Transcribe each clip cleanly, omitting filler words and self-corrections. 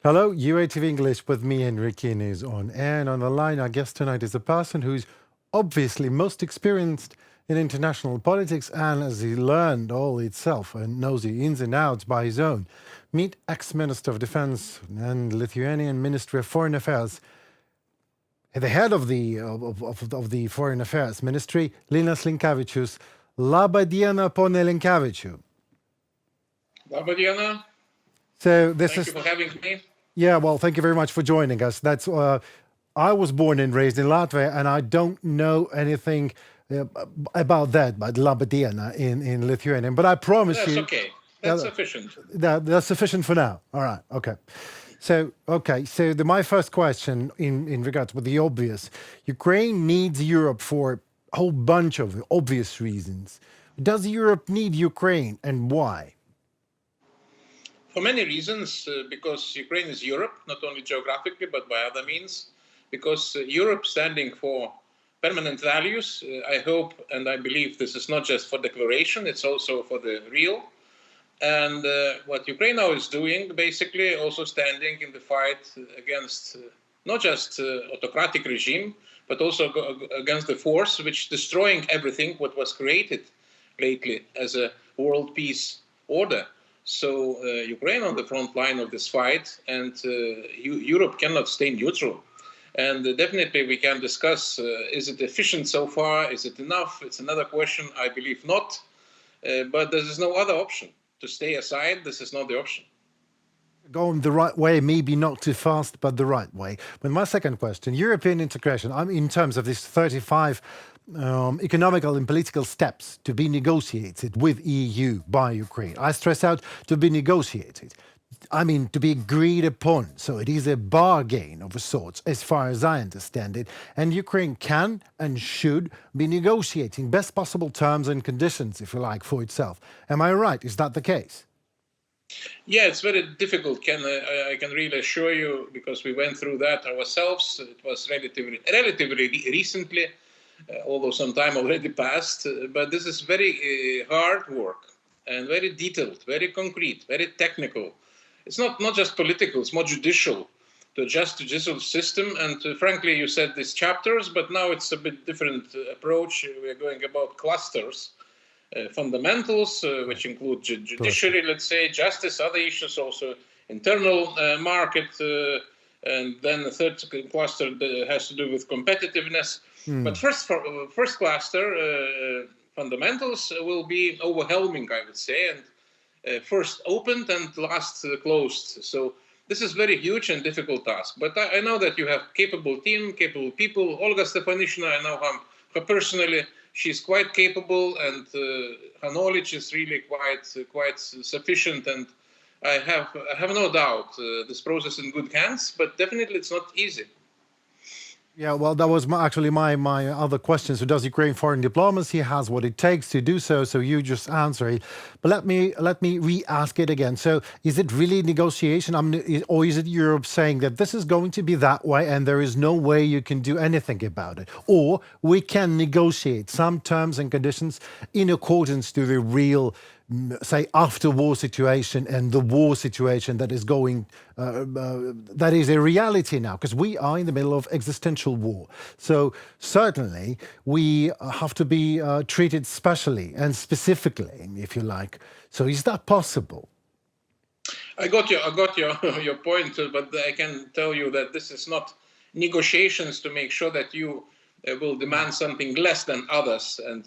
Hello, UATV English with me, Henry Keane, is on air. And on the line, our guest tonight is a person who's obviously most experienced in international politics and has he learned all itself and knows the ins and outs by his own. Meet ex-Minister of Defense and Lithuanian Ministry of Foreign Affairs, the head of the Foreign Affairs Ministry, Linas Linkevicius. Laba diena, pone Linkeviciu. Laba diena. So Thank you for having me. Yeah, well, thank you very much for joining us. That's I was born and raised in Latvia, and I don't know anything about that, about Laba diena in Lithuanian. But I promise That's you, okay. That's sufficient. That's sufficient for now. All right. Okay. So my first question in regards with the obvious, Ukraine needs Europe for a whole bunch of obvious reasons. Does Europe need Ukraine, and why? For many reasons, because Ukraine is Europe, not only geographically, but by other means, because Europe standing for permanent values, I hope and I believe this is not just for declaration, it's also for the real. And what Ukraine now is doing, basically also standing in the fight against not just autocratic regime, but also against the force which destroying everything what was created lately as a world peace order. So Ukraine on the front line of this fight, and Europe cannot stay neutral. And definitely we can discuss, is it efficient so far? Is it enough? It's another question. I believe not. But there is no other option. To stay aside, this is not the option. Going the right way, maybe not too fast, but the right way. But my second question, European integration, I mean, in terms of these 35 economical and political steps to be negotiated with EU by Ukraine. I stress out to be negotiated. I mean, to be agreed upon. So it is a bargain of a sort, as far as I understand it. And Ukraine can and should be negotiating best possible terms and conditions, if you like, for itself. Am I right? Is that the case? Yeah, it's very difficult. I can really assure you, because we went through that ourselves. It was relatively recently, although some time already passed. But this is very hard work and very detailed, very concrete, very technical. It's not just political, it's more judicial, to adjust to judicial system. And frankly, you said these chapters, but now it's a bit different approach. We're going about clusters. Fundamentals, which include judiciary, let's say, justice, other issues, also internal market, and then the third cluster has to do with competitiveness. But first cluster, fundamentals, will be overwhelming, I would say, and first opened and last closed. So this is very huge and difficult task. But I know that you have capable team, capable people. Olga Stefanishina, I know her personally. She's quite capable, and her knowledge is really quite sufficient. And I have no doubt this process in good hands. But definitely, it's not easy. Yeah, well, that was actually my other question. So does Ukraine foreign diplomacy has what it takes to do so? So you just answer it. But let me re-ask it again. So is it really negotiation? Or is it Europe saying that this is going to be that way and there is no way you can do anything about it? Or we can negotiate some terms and conditions in accordance to the real, say, after-war situation and the war situation that is going, that is a reality now, because we are in the middle of existential war. So certainly we have to be treated specially and specifically, if you like. So is that possible? I got your point, but I can tell you that this is not negotiations to make sure that you will demand something less than others, and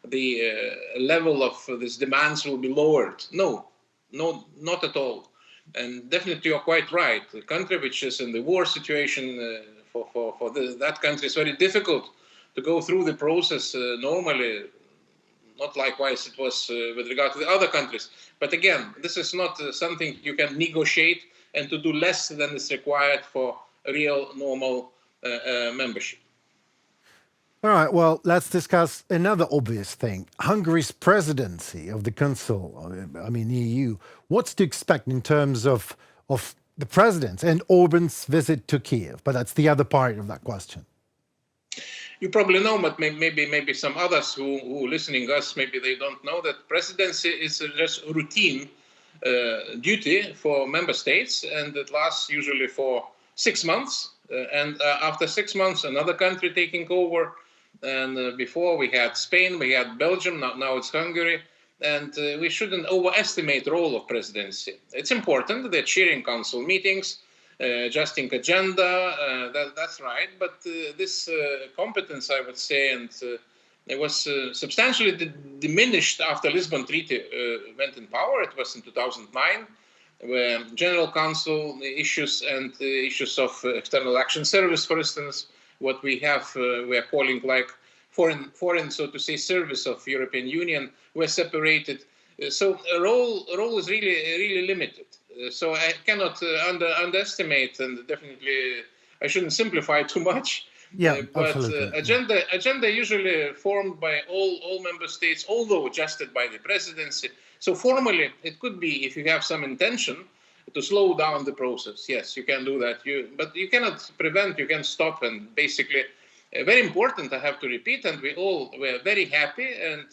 the level of these demands will be lowered. No, not at all. And definitely you're quite right. The country which is in the war situation, for that country, is very difficult to go through the process normally. Not likewise it was with regard to the other countries. But again, this is not something you can negotiate and to do less than is required for real normal membership. All right, well, let's discuss another obvious thing. Hungary's presidency of the Council, I mean EU. What's to expect in terms of the president and Orban's visit to Kiev? But that's the other part of that question. You probably know, but maybe some others who listening us, maybe they don't know that presidency is just routine duty for member states, and it lasts usually for 6 months. And after 6 months, another country taking over. And before we had Spain, we had Belgium, now it's Hungary. And we shouldn't overestimate the role of presidency. It's important that chairing council meetings, adjusting agenda, that's right. But this competence, I would say, and it was substantially diminished after Lisbon Treaty went in power. It was in 2009, where General Council issues and issues of External Action Service, for instance, what we are calling like foreign, so to say, service of European Union, were separated. So a role is really limited. So I cannot underestimate, and definitely I shouldn't simplify too much. Yeah, but absolutely. agenda usually formed by all member states, although adjusted by the presidency. So formally, it could be, if you have some intention to slow down the process. Yes, you can do that. But you cannot prevent. You can stop. And basically, very important, I have to repeat. And we all were very happy, and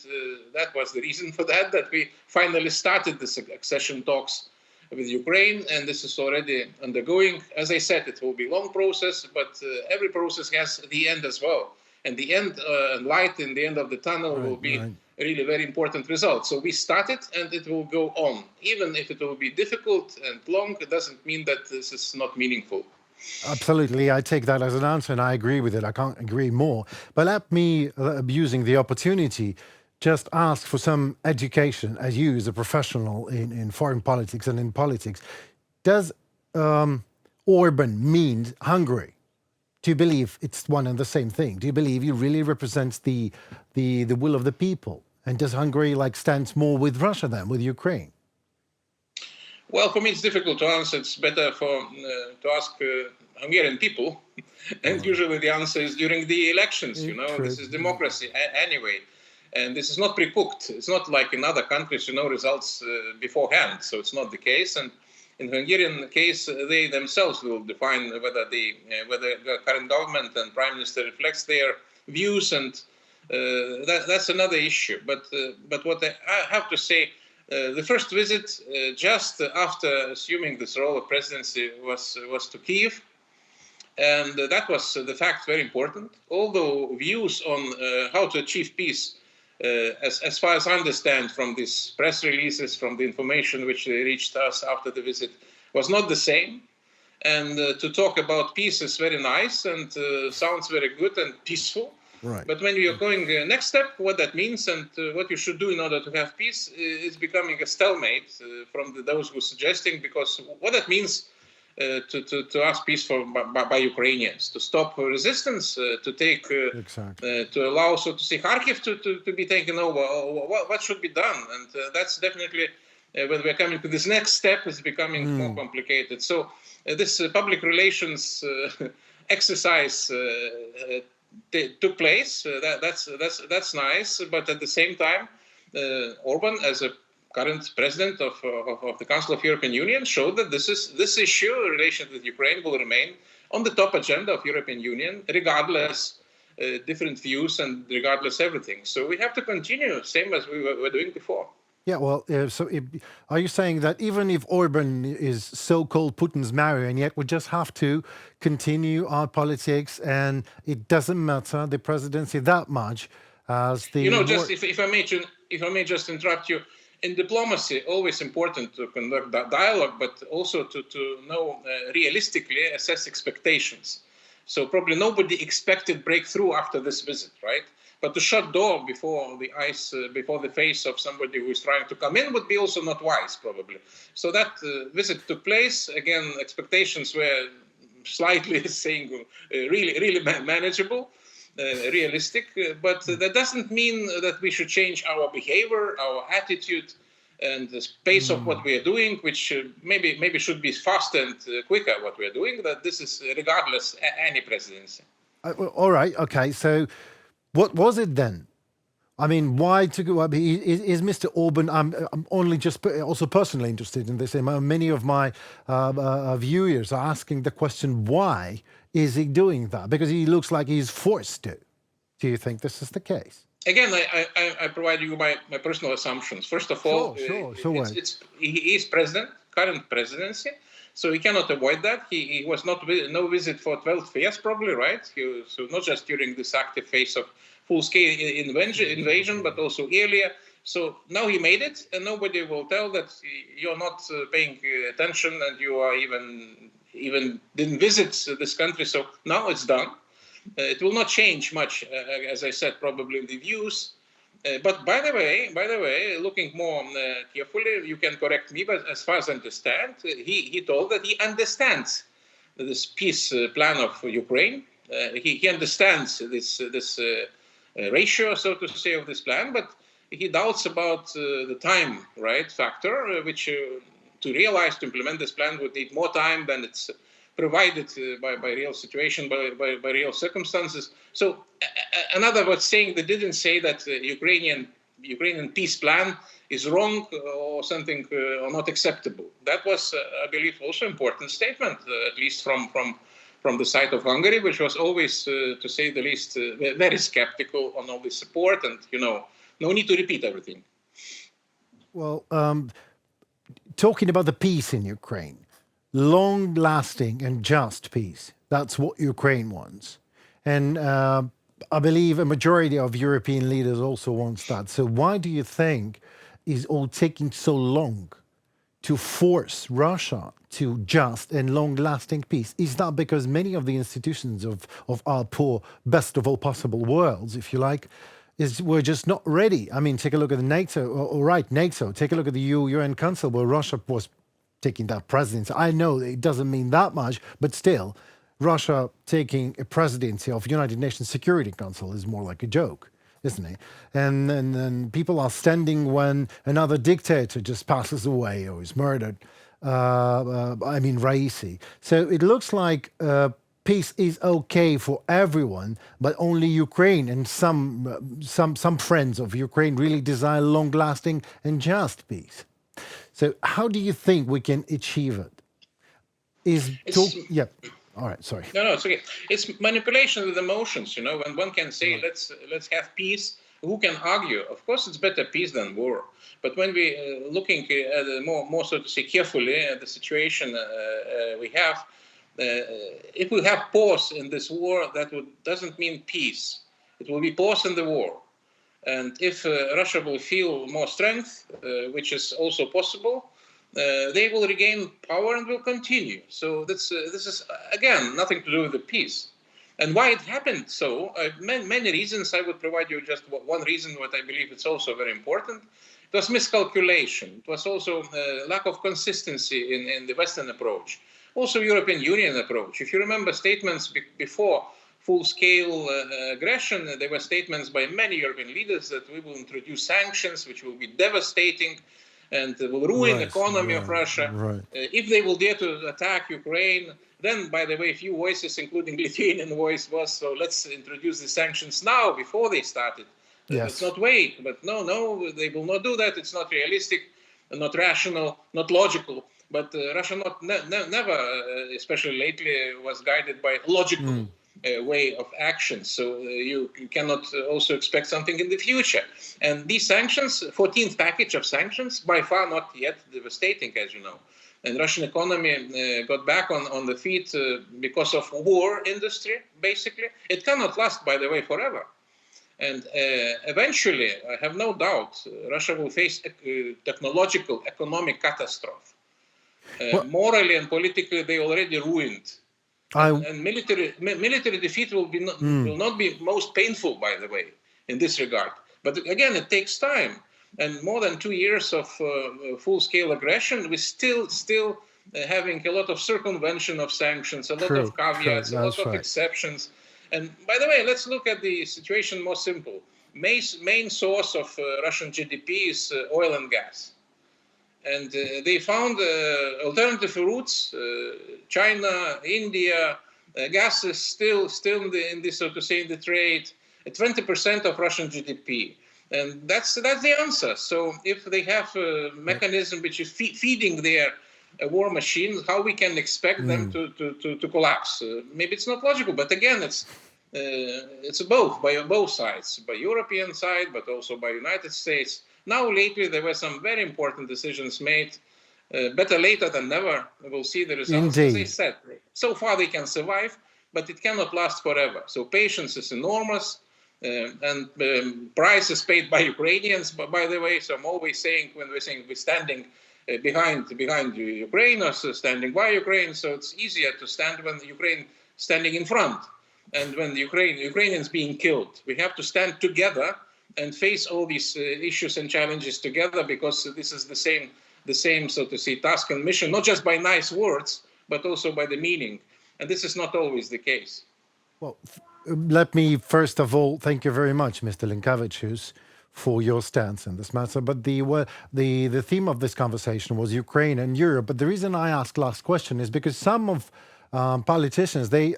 that was the reason for that we finally started this accession talks with Ukraine, and this is already undergoing. As I said, it will be a long process, but every process has the end as well. And the end, light in the end of the tunnel will be really very important result. So we started, and it will go on. Even if it will be difficult and long, it doesn't mean that this is not meaningful. Absolutely. I take that as an answer, and I agree with it. I can't agree more. But let me, using the opportunity, just ask for some education, as you, as a professional in foreign politics and in politics. Does Orban mean Hungary? Do you believe it's one and the same thing? Do you believe he really represents the will of the people? And does Hungary stands more with Russia than with Ukraine? Well, for me, it's difficult to answer. It's better to ask Hungarian people. And usually the answer is during the elections. This is democracy anyway. And this is not pre-cooked. It's not like in other countries, results beforehand. So it's not the case. And in Hungarian case, they themselves will define whether the current government and prime minister reflects their views, and that's another issue. But what I have to say, the first visit, just after assuming this role of presidency, was to Kiev, and that was the fact very important. Although views on how to achieve peace, as far as I understand from these press releases, from the information which reached us after the visit, was not the same. And to talk about peace is very nice and sounds very good and peaceful. Right. But when you're going next step, what that means and what you should do in order to have peace is becoming a stalemate from those who are suggesting, because what that means to ask peace by Ukrainians, to stop resistance, to take, to allow, so to say, Kharkiv to be taken over. What should be done? And that's definitely, when we're coming to this next step, is becoming more complicated. So this public relations exercise took place. That's nice. But at the same time, Orban, as a current president of the Council of European Union, showed that this issue, relations with Ukraine, will remain on the top agenda of European Union, regardless different views and regardless everything. So we have to continue, same as we were doing before. Yeah, well, are you saying that even if Orban is so-called Putin's marionette, yet we just have to continue our politics, and it doesn't matter the presidency that much as the... just if I may just interrupt you, in diplomacy, always important to conduct that dialogue, but also to know realistically assess expectations. So probably nobody expected breakthrough after this visit, right? But to shut door before the eyes, before the face of somebody who is trying to come in would be also not wise, probably. So that visit took place. Again, expectations were slightly saying really manageable. Realistic, but that doesn't mean that we should change our behavior, our attitude, and the pace of what we are doing, which maybe should be faster and quicker what we are doing. That this is regardless any presidency. All right, okay. So, what was it then? I mean, why to go? Is Mr. Orban? I'm only just also personally interested in this. Many of my viewers are asking the question: why is he doing that? Because he looks like he's forced to. Do you think this is the case? again, I provide you my personal assumptions. First of all, Sure. So what? he is president, current presidency, so he cannot avoid that. He was no visit for 12 years, probably, right? So not just during this active phase of full-scale invasion, but also earlier. So now he made it, and nobody will tell that you're not paying attention, and you are even didn't visit this country. So now it's done. It will not change much, as I said, probably the views. But by the way, looking more carefully, you can correct me, but as far as I understand, he told that he understands this peace plan of Ukraine. He understands this ratio, so to say, of this plan, but he doubts about the time, right, factor, which to realize, to implement this plan would need more time than it's provided by real situation, by real circumstances. So, in other words, saying they didn't say that Ukrainian peace plan is wrong or something or not acceptable. That was, I believe, also important statement, at least from the side of Hungary, which was always, to say the least, very skeptical on all this support, and no need to repeat everything. Well, talking about the peace in Ukraine, long-lasting and just peace. That's what Ukraine wants. And I believe a majority of European leaders also wants that. So why do you think is all taking so long to force Russia to just and long-lasting peace? Is that because many of the institutions of our poor, best of all possible worlds, if you like, we're just not ready? I mean, take a look at the NATO, NATO. Take a look at the UN Council, where Russia was taking that presidency. I know it doesn't mean that much, but still, Russia taking a presidency of United Nations Security Council is more like a joke, isn't it? And people are standing when another dictator just passes away or is murdered. I mean, Raisi. So it looks like peace is okay for everyone, but only Ukraine and some friends of Ukraine really desire long-lasting and just peace. So how do you think we can achieve it? All right, sorry. No, it's okay. It's manipulation with emotions, when one can say, let's have peace. Who can argue? Of course, it's better peace than war. But when we looking at more, so to say, carefully at the situation we have, if we have pause in this war, that doesn't mean peace. It will be pause in the war. And if Russia will feel more strength, which is also possible, they will regain power and will continue. So this is, again, nothing to do with the peace. And why it happened so, many reasons. I would provide you just one reason, what I believe it's also very important. It was miscalculation. It was also lack of consistency in the Western approach. Also European Union approach. If you remember statements before full-scale aggression, there were statements by many European leaders that we will introduce sanctions, which will be devastating and will ruin the economy of Russia. Right. If they will dare to attack Ukraine, then, by the way, a few voices, including Lithuanian voice, was, so let's introduce the sanctions now, before they started. Yes. Let's not wait. But no, they will not do that. It's not realistic, not rational, not logical. But Russia never, especially lately, was guided by logical way of action. So you cannot also expect something in the future. And these sanctions, 14th package of sanctions, by far not yet devastating, as you know. And Russian economy got back on the feet because of war industry, basically. It cannot last, by the way, forever. And eventually, I have no doubt, Russia will face a technological, economic catastrophe. Morally and politically, they already ruined. And military defeat will not be most painful, by the way, in this regard. But again, it takes time. And more than 2 years of full-scale aggression, we're still having a lot of circumvention of sanctions, a lot of caveats, a lot of exceptions. And by the way, let's look at the situation more simple. Main source of Russian GDP is oil and gas. And they found alternative routes, China, India, gas is still in the so to say, in the trade, 20% of Russian GDP. And that's the answer. So if they have a mechanism which is feeding their war machine, how we can expect them to collapse? Maybe it's not logical, but again, it's it's both, by both sides, by European side, but also by United States. Now, lately, there were some very important decisions made. Better later than never. We'll see the results. As I Indeed. said, so far they can survive, but it cannot last forever. So patience is enormous, and price is paid by Ukrainians. But by the way, so I'm always saying when we're saying we're standing behind Ukraine or standing by Ukraine, so it's easier to stand when Ukraine standing in front, and when the Ukrainians being killed. We have to stand together and face all these issues and challenges together, because this is the same, so to say, task and mission, not just by nice words, but also by the meaning. And this is not always the case. Well, let me first of all thank you very much, Mr. Linkevicius, for your stance in this matter. But the theme of this conversation was Ukraine and Europe. But the reason I asked last question is because some of politicians, they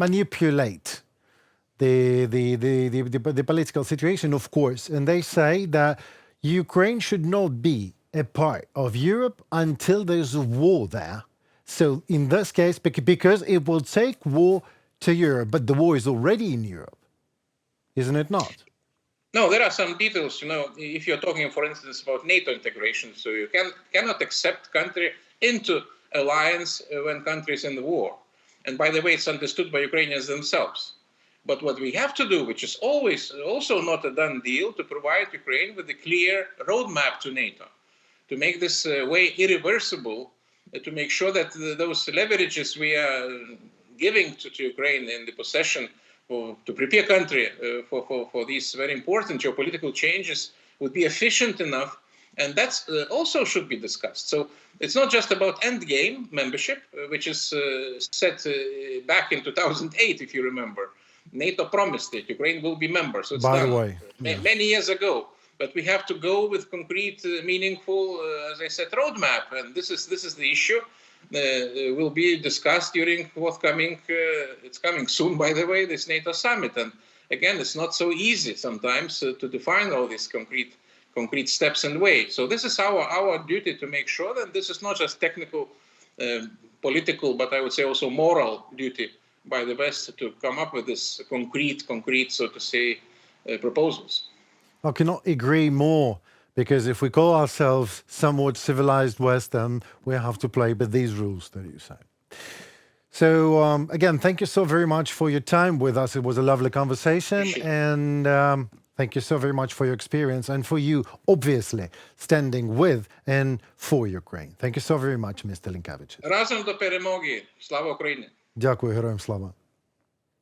manipulate the political situation, of course, and they say that Ukraine should not be a part of Europe until there's a war there. So in this case, because it will take war to Europe, but the war is already in Europe, isn't it not? No, there are some details. If you're talking, for instance, about NATO integration, so you cannot accept country into alliance when country is in the war. And by the way, it's understood by Ukrainians themselves. But what we have to do, which is always also not a done deal, to provide Ukraine with a clear roadmap to NATO, to make this way irreversible, to make sure that those leverages we are giving to Ukraine in the possession to prepare country for these very important geopolitical changes would be efficient enough. And that's also should be discussed. So it's not just about end game membership, which is set back in 2008, if you remember. NATO promised it. Ukraine will be member. So it's By done the way, yes. Many years ago. But we have to go with concrete, meaningful, as I said, roadmap. And this is the issue. Will be discussed during forthcoming, it's coming soon, by the way, this NATO summit. And again, it's not so easy sometimes to define all these concrete steps and ways. So this is our duty to make sure that this is not just technical, political, but I would say also moral duty by the West to come up with this concrete, so to say, proposals. I cannot agree more, because if we call ourselves somewhat civilized West, then we have to play by these rules that you say. So again, thank you so very much for your time with us. It was a lovely conversation, and thank you so very much for your experience and for you, obviously, standing with and for Ukraine. Thank you so very much, Mr. Linkevicius. Разом до перемоги. Слава Україні! Дякую, героям слава.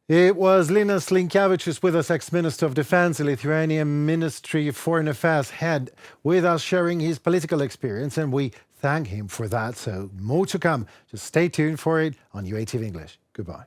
It was Linas Linkevicius with us, ex-Minister of Defense, Lithuanian Ministry of Foreign Affairs head, with us sharing his political experience, and we thank him for that. So more to come. Just stay tuned for it on UATV English. Goodbye.